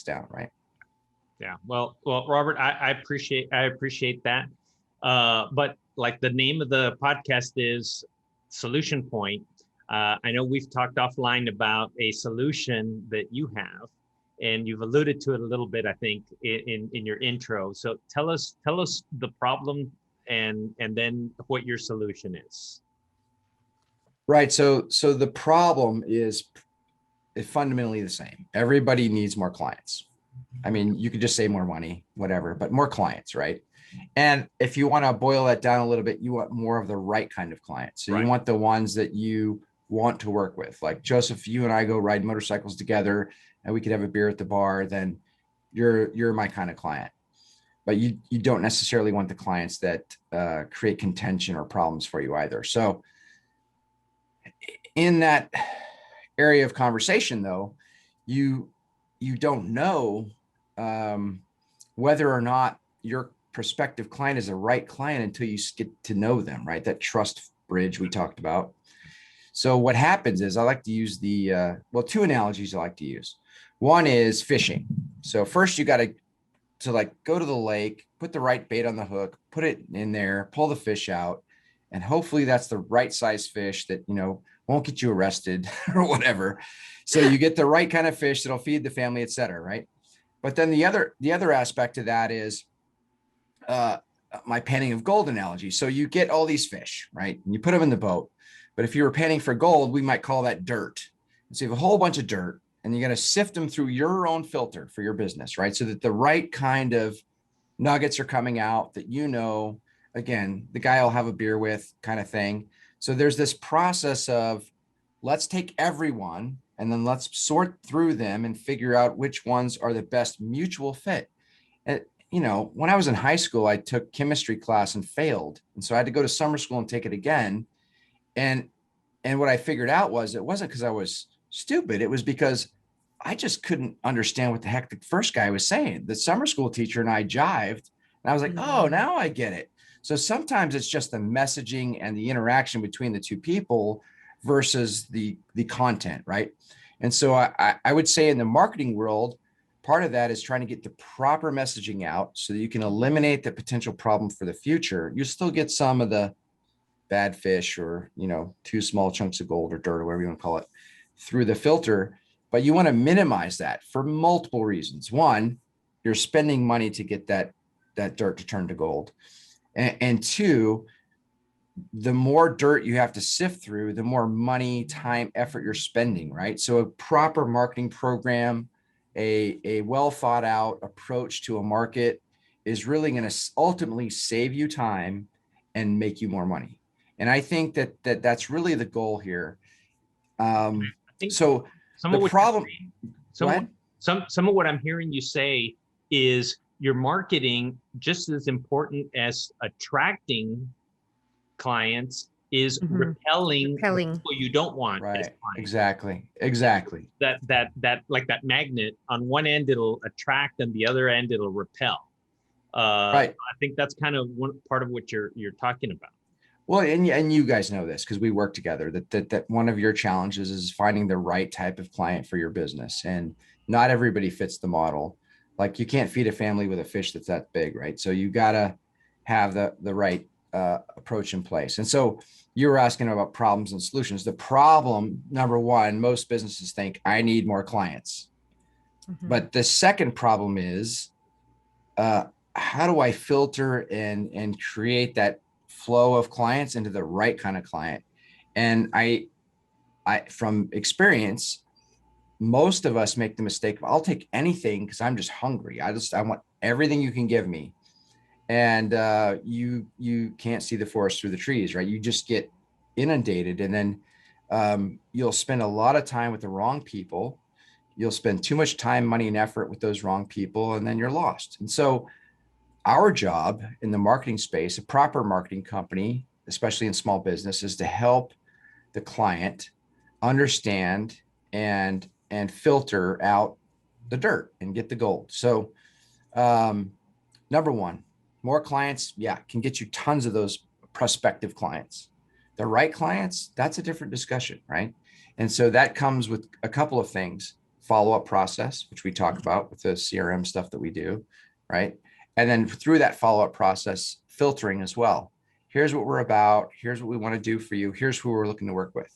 down, right? Yeah. Well, Robert, I appreciate that. But like the name of the podcast is Solution Point. I know we've talked offline about a solution that you have, and you've alluded to it a little bit, I think, in your intro. So tell us the problem and then what your solution is. Right. So the problem is fundamentally the same. Everybody needs more clients. I mean, you could just say more money, whatever, but more clients, right? And if you want to boil that down a little bit, you want more of the right kind of clients. So you want the ones that you want to work with. Like Joseph, you and I go ride motorcycles together and we could have a beer at the bar, then you're my kind of client. But you don't necessarily want the clients that create contention or problems for you either. So in that area of conversation, though, you don't know whether or not your prospective client is a right client until you get to know them, right? That trust bridge we talked about. So what happens is I like to use two analogies I like to use. One is fishing. So first you got to like go to the lake, put the right bait on the hook, put it in there, pull the fish out, and hopefully that's the right size fish that, won't get you arrested or whatever. So you get the right kind of fish that'll feed the family, et cetera, right? But then the other aspect of that is my panning of gold analogy. So you get all these fish, right? And you put them in the boat. But if you were panning for gold, we might call that dirt. So you have a whole bunch of dirt and you're going to sift them through your own filter for your business, right? So that the right kind of nuggets are coming out that, again, the guy I'll have a beer with kind of thing. So there's this process of let's take everyone and then let's sort through them and figure out which ones are the best mutual fit. And, when I was in high school, I took chemistry class and failed. And so I had to go to summer school and take it again. And what I figured out was it wasn't because I was stupid. It was because I just couldn't understand what the heck the first guy was saying. The summer school teacher and I jived. And I was like, oh, now I get it. So sometimes it's just the messaging and the interaction between the two people versus the content, right? And so I would say in the marketing world, part of that is trying to get the proper messaging out so that you can eliminate the potential problem for the future. You still get some of the bad fish or, too small chunks of gold or dirt or whatever you want to call it through the filter, but you want to minimize that for multiple reasons. One, you're spending money to get that dirt to turn to gold. And two, the more dirt you have to sift through, the more money, time, effort you're spending, right? So a proper marketing program, a well thought out approach to a market is really going to ultimately save you time and make you more money. And I think that's really the goal here. So the problem, some of what I'm hearing you say is your marketing, just as important as attracting clients, is repelling people you don't want. Right. Exactly. That like that magnet, on one end it'll attract and the other end it'll repel. Right. I think that's kind of one part of what you're talking about. Well, and you guys know this because we work together, that one of your challenges is finding the right type of client for your business. And not everybody fits the model. Like you can't feed a family with a fish that's that big, right? So you got to have the right approach in place. And so you were asking about problems and solutions. The problem, number one, most businesses think I need more clients. But the second problem is how do I filter and create that flow of clients into the right kind of client? And I from experience, most of us make the mistake of I'll take anything because I'm just hungry. I want everything you can give me. And you can't see the forest through the trees, right? You just get inundated, and then you'll spend a lot of time with the wrong people. You'll spend too much time, money, and effort with those wrong people, and then you're lost. And so our job in the marketing space, a proper marketing company, especially in small business, is to help the client understand and filter out the dirt and get the gold. So number one, more clients, can get you tons of those prospective clients. The right clients, that's a different discussion, right? And so that comes with a couple of things. follow-up process, which we talk about with the CRM stuff that we do, right? And then through that follow-up process, filtering as well. Here's what we're about. Here's what we want to do for you. Here's who we're looking to work with.